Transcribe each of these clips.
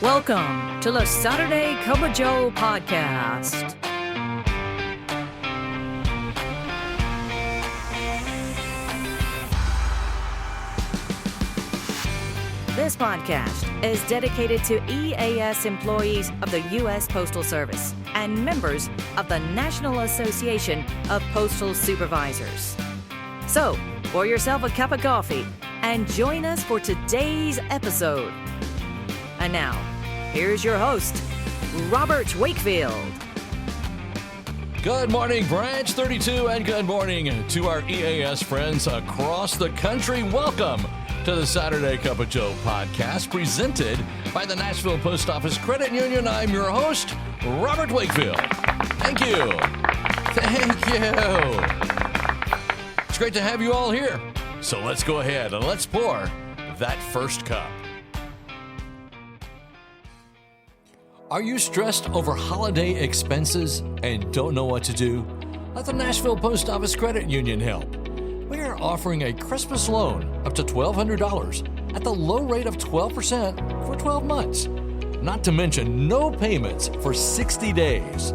Welcome to the Saturday Cup of Joe podcast. This podcast is dedicated to EAS employees of the U.S. Postal Service and members of the National Association of Postal Supervisors. So, pour yourself a cup of coffee and join us for today's episode. And now, here's your host, Robert Wakefield. Good morning, Branch 32, and good morning to our EAS friends across the country. Welcome to the Saturday Cup of Joe podcast, presented by the Nashville Post Office Credit Union. I'm your host, Robert Wakefield. Thank you. Thank you. It's great to have you all here. So let's go ahead and let's pour that first cup. Are you stressed over holiday expenses and don't know what to do? Let the Nashville Post Office Credit Union help. We are offering a Christmas loan up to $1,200 at the low rate of 12% for 12 months. Not to mention no payments for 60 days.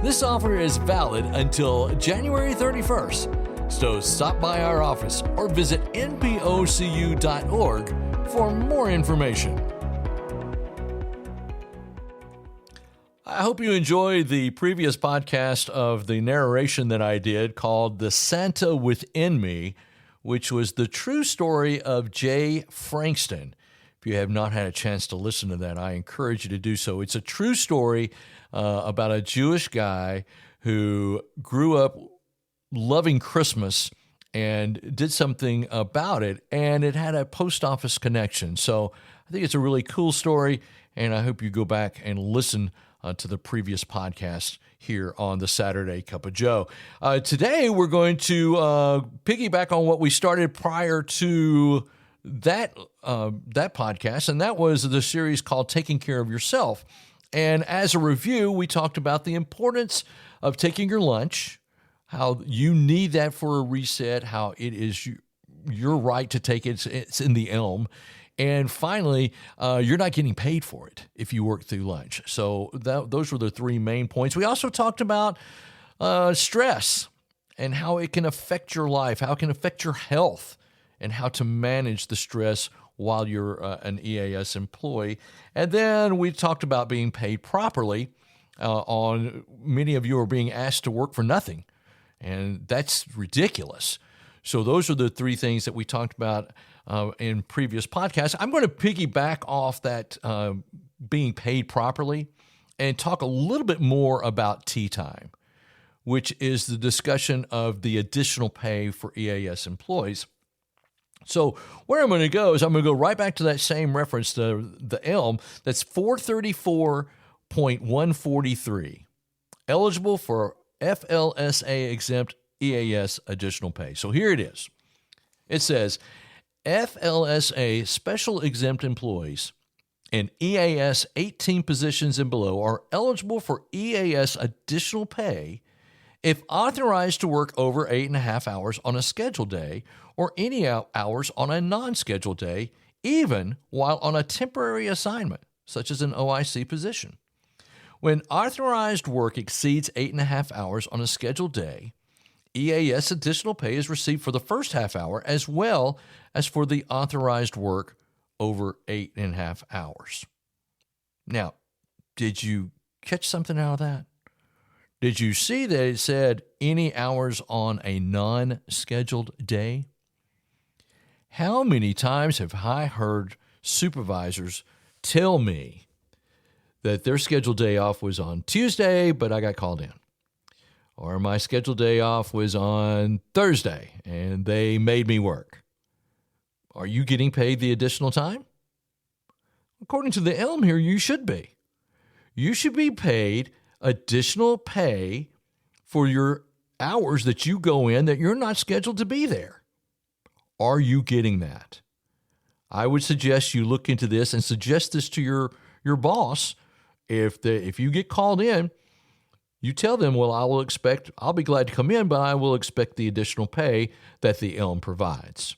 This offer is valid until January 31st. So stop by our office or visit npocu.org for more information. I hope you enjoyed the previous podcast of the narration that I did called The Santa Within Me, which was the true story of Jay Frankston. If you have not had a chance to listen to that, I encourage you to do so. It's a true story about a Jewish guy who grew up loving Christmas and did something about it, and it had a post office connection. So I think it's a really cool story, and I hope you go back and listen to the previous podcast here on the Saturday Cup of Joe. Today, we're going to piggyback on what we started prior to that podcast, and that was the series called Taking Care of Yourself. And as a review, we talked about the importance of taking your lunch, how you need that for a reset, how it is your right to take it. It's in the ELM. And finally, you're not getting paid for it if you work through lunch. So those were the three main points. We also talked about stress and how it can affect your life, how it can affect your health, and how to manage the stress while you're an EAS employee. And then we talked about being paid properly. On many of you are being asked to work for nothing, and that's ridiculous. So those are the three things that we talked about in previous podcasts. I'm going to piggyback off that being paid properly and talk a little bit more about tea time, which is the discussion of the additional pay for EAS employees. So where I'm going to go is I'm going to go right back to that same reference to the ELM. That's 434.143, eligible for FLSA exempt EAS additional pay. So here it is. It says, FLSA special exempt employees and EAS 18 positions and below are eligible for EAS additional pay if authorized to work over 8.5 hours on a scheduled day or any hours on a non-scheduled day, even while on a temporary assignment, such as an OIC position. When authorized work exceeds 8.5 hours on a scheduled day, EAS additional pay is received for the first half hour as well as for the authorized work over 8.5 hours. Now, did you catch something out of that? Did you see that it said any hours on a non-scheduled day? How many times have I heard supervisors tell me that their scheduled day off was on Tuesday, but I got called in? Or my scheduled day off was on Thursday, and they made me work. Are you getting paid the additional time? According to the ELM here, you should be. You should be paid additional pay for your hours that you go in that you're not scheduled to be there. Are you getting that? I would suggest you look into this and suggest this to your boss. If you get called in, you tell them, well, I'll be glad to come in, but I will expect the additional pay that the ELM provides.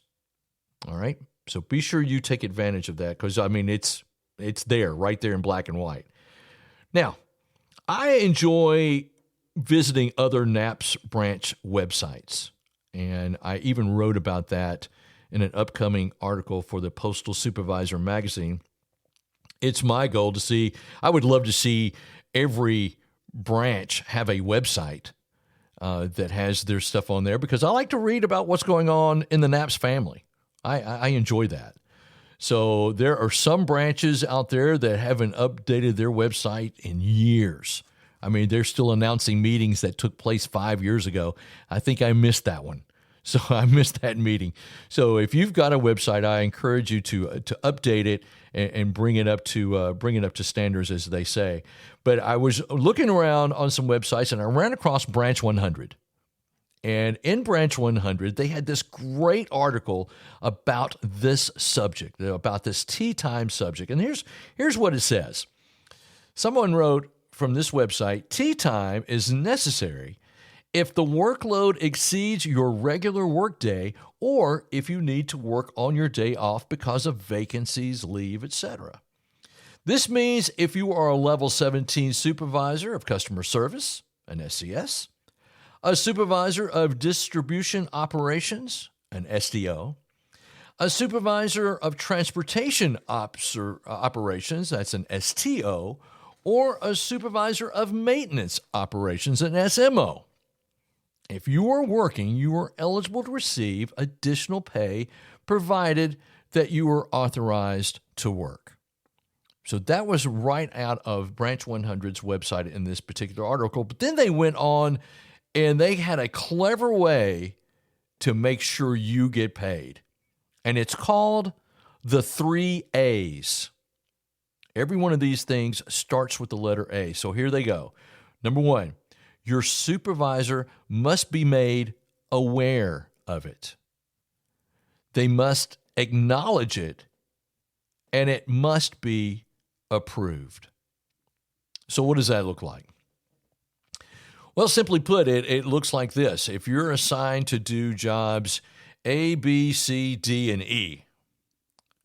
All right? So be sure you take advantage of that because, I mean, it's It's there, right there in black and white. Now, I enjoy visiting other NAPS branch websites, and I even wrote about that in an upcoming article for the Postal Supervisor magazine. It's my goal to see, I would love to see every branch have a website that has their stuff on there, because I like to read about what's going on in the NAPS family. I enjoy that. So there are some branches out there that haven't updated their website in years. I mean, they're still announcing meetings that took place 5 years ago. I think I missed that one. So I missed that meeting. So if you've got a website, I encourage you to update it and bring it up to standards, as they say. But I was looking around on some websites, and I ran across Branch 100. And in Branch 100, they had this great article about this subject, about this tea time subject. And here's what it says. Someone wrote from this website, tea time is necessary if the workload exceeds your regular workday, or if you need to work on your day off because of vacancies, leave, etc. This means if you are a level 17 supervisor of customer service, an SCS, a supervisor of distribution operations, an SDO, a supervisor of transportation operations, that's an STO, or a supervisor of maintenance operations, an SMO. If you are working, you are eligible to receive additional pay provided that you are authorized to work. So that was right out of Branch 100's website in this particular article. But then they went on and they had a clever way to make sure you get paid. And it's called the 3 A's. Every one of these things starts with the letter A. So here they go. Number 1, your supervisor must be made aware of it. They must acknowledge it, and it must be approved. So what does that look like? Well, simply put, it looks like this. If you're assigned to do jobs A, B, C, D, and E,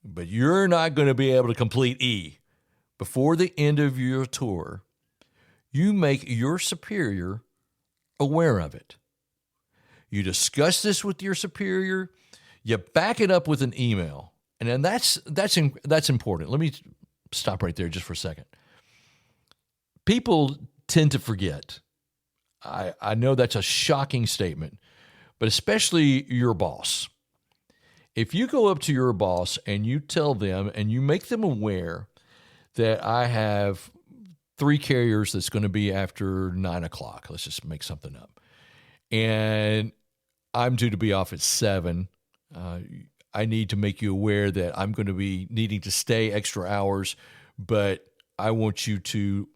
but you're not going to be able to complete E before the end of your tour, you make your superior aware of it. You discuss this with your superior, you back it up with an email, and then that's important. Let me stop right there just for a second. People tend to forget. I know that's a shocking statement, but especially your boss. If you go up to your boss and you tell them and you make them aware that I have 3 carriers that's going to be after 9 o'clock, let's just make something up, and I'm due to be off at 7, I need to make you aware that I'm going to be needing to stay extra hours, but I want you to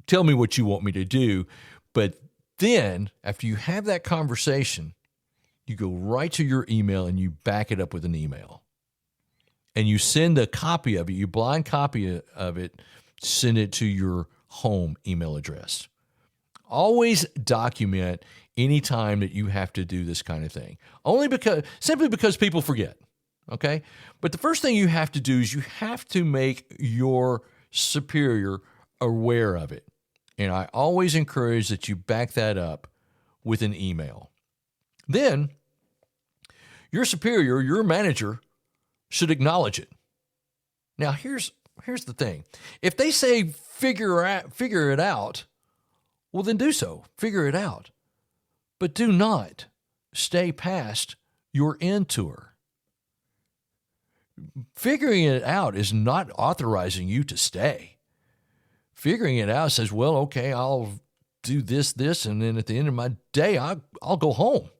tell me what you want me to do. But then, after you have that conversation, you go right to your email and you back it up with an email. And you send a copy of it, you blind copy of it, send it to your home email address. Always document any time that you have to do this kind of thing. Simply because people forget, okay? But the first thing you have to do is you have to make your superior aware of it. And I always encourage that you back that up with an email. Then, your superior, your manager, should acknowledge it. Now, here's the thing. If they say figure it out, well, then do so. Figure it out. But do not stay past your end tour. Figuring it out is not authorizing you to stay. Figuring it out says, well, okay, I'll do this, and then at the end of my day, I'll go home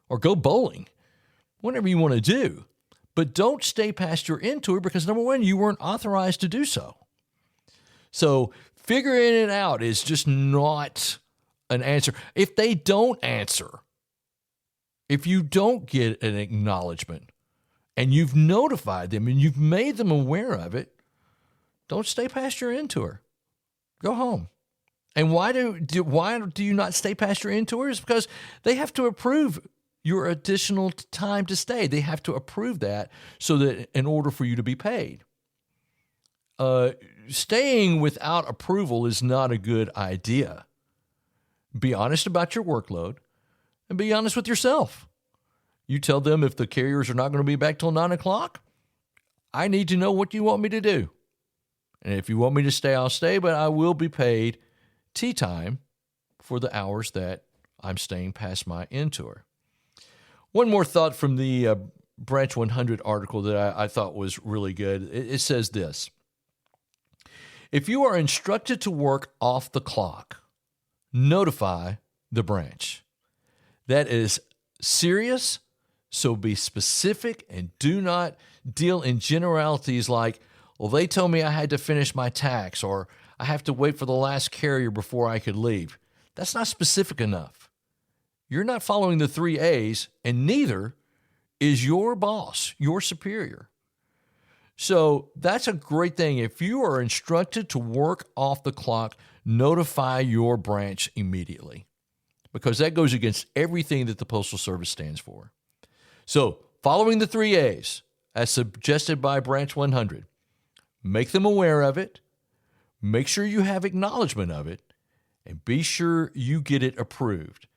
or go bowling, whatever you want to do. But don't stay past your end tour because, number 1, you weren't authorized to do so. So figuring it out is just not an answer. If they don't answer, if you don't get an acknowledgement and you've notified them and you've made them aware of it, don't stay past your end tour. Go home. And why do you not stay past your end tour? It's because they have to approve your additional time to stay. They have to approve that so that in order for you to be paid. staying without approval is not a good idea. Be honest about your workload and be honest with yourself. You tell them if the carriers are not going to be back till 9 o'clock, I need to know what you want me to do. And if you want me to stay, I'll stay, but I will be paid tea time for the hours that I'm staying past my end tour. One more thought from the Branch 100 article that I thought was really good. It says this: if you are instructed to work off the clock, notify the branch. That is serious, so be specific and do not deal in generalities like, well, they told me I had to finish my tax, or I have to wait for the last carrier before I could leave. That's not specific enough. You're not following the 3 A's, and neither is your boss, your superior. So that's a great thing. If you are instructed to work off the clock, notify your branch immediately, because that goes against everything that the Postal Service stands for. So following the 3 A's, as suggested by Branch 100, make them aware of it, make sure you have acknowledgement of it, and be sure you get it approved.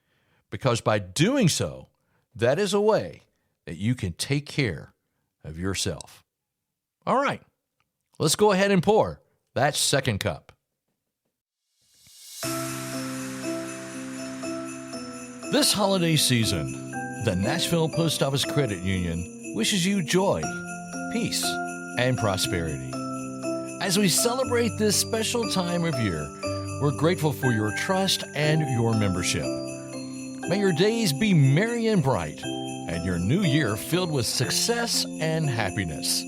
Because by doing so, that is a way that you can take care of yourself. All right, let's go ahead and pour that second cup. This holiday season, the Nashville Post Office Credit Union wishes you joy, peace, and prosperity. As we celebrate this special time of year, we're grateful for your trust and your membership. May your days be merry and bright, and your new year filled with success and happiness.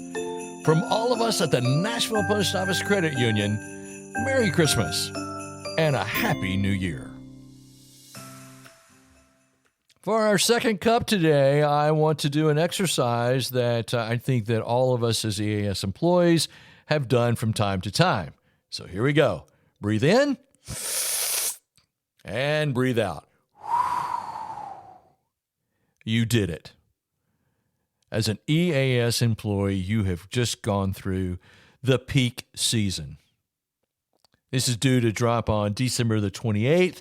From all of us at the Nashville Post Office Credit Union, Merry Christmas and a Happy New Year. For our second cup today, I want to do an exercise that I think that all of us as EAS employees have done from time to time. So here we go. Breathe in and breathe out. You did it. As an EAS employee, you have just gone through the peak season. This is due to drop on December the 28th,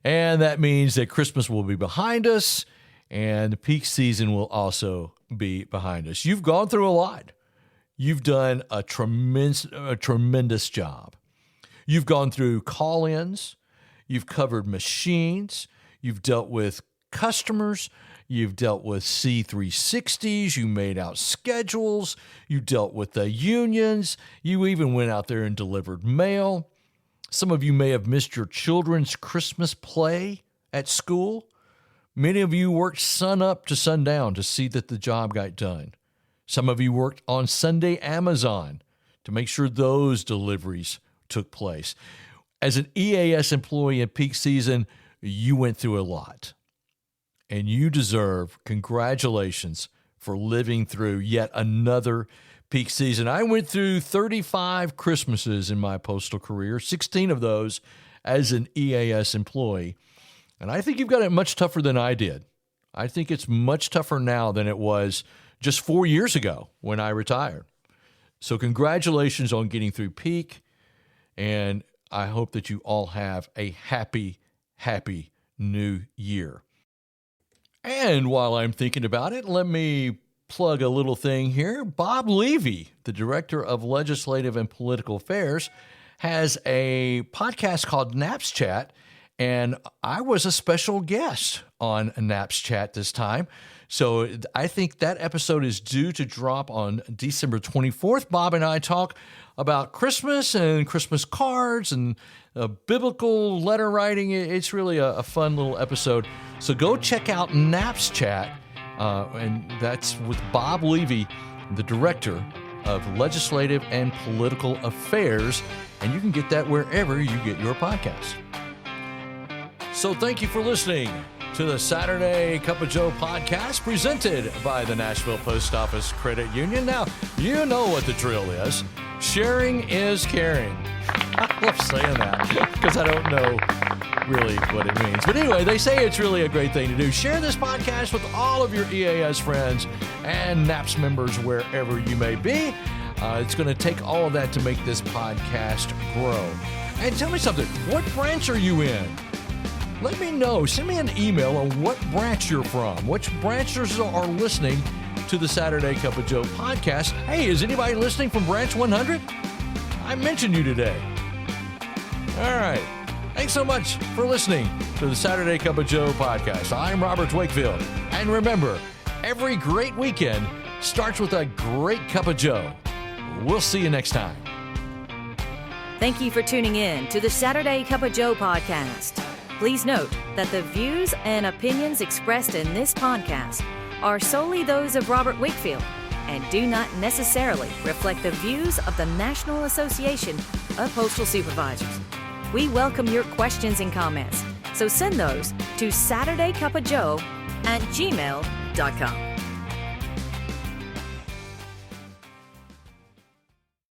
and that means that Christmas will be behind us, and the peak season will also be behind us. You've gone through a lot. You've done a tremendous job. You've gone through call-ins. You've covered machines. You've dealt with customers. You've dealt with C360s. You made out schedules. You dealt with the unions. You even went out there and delivered mail. Some of you may have missed your children's Christmas play at school. Many of you worked sun up to sundown to see that the job got done. Some of you worked on Sunday Amazon to make sure those deliveries took place. As an EAS employee in peak season, you went through a lot. And you deserve congratulations for living through yet another peak season. I went through 35 Christmases in my postal career, 16 of those as an EAS employee. And I think you've got it much tougher than I did. I think it's much tougher now than it was just 4 years ago when I retired. So congratulations on getting through peak. And I hope that you all have a happy, happy new year. And while I'm thinking about it, let me plug a little thing here. Bob Levy, the Director of Legislative and Political Affairs, has a podcast called Naps Chat, and I was a special guest on Naps Chat this time. So I think that episode is due to drop on December 24th. Bob and I talk about Christmas and Christmas cards and biblical letter writing. It's really a fun little episode. So go check out Naps Chat, and that's with Bob Levy, the Director of Legislative and Political Affairs, and you can get that wherever you get your podcasts. So thank you for listening to the Saturday Cup of Joe podcast presented by the Nashville Post Office Credit Union. Now, you know what the drill is. Sharing is caring. I love saying that because I don't know really what it means. But anyway, they say it's really a great thing to do. Share this podcast with all of your EAS friends and NAPS members wherever you may be. It's going to take all of that to make this podcast grow. And tell me something, what branch are you in? Let me know. Send me an email on what branch you're from. Which branches are listening to the Saturday Cup of Joe podcast? Hey, is anybody listening from Branch 100? I mentioned you today. All right. Thanks so much for listening to the Saturday Cup of Joe podcast. I'm Robert Wakefield. And remember, every great weekend starts with a great cup of Joe. We'll see you next time. Thank you for tuning in to the Saturday Cup of Joe podcast. Please note that the views and opinions expressed in this podcast are solely those of Robert Wakefield and do not necessarily reflect the views of the National Association of Postal Supervisors. We welcome your questions and comments, so send those to SaturdayCupOfJoe@gmail.com.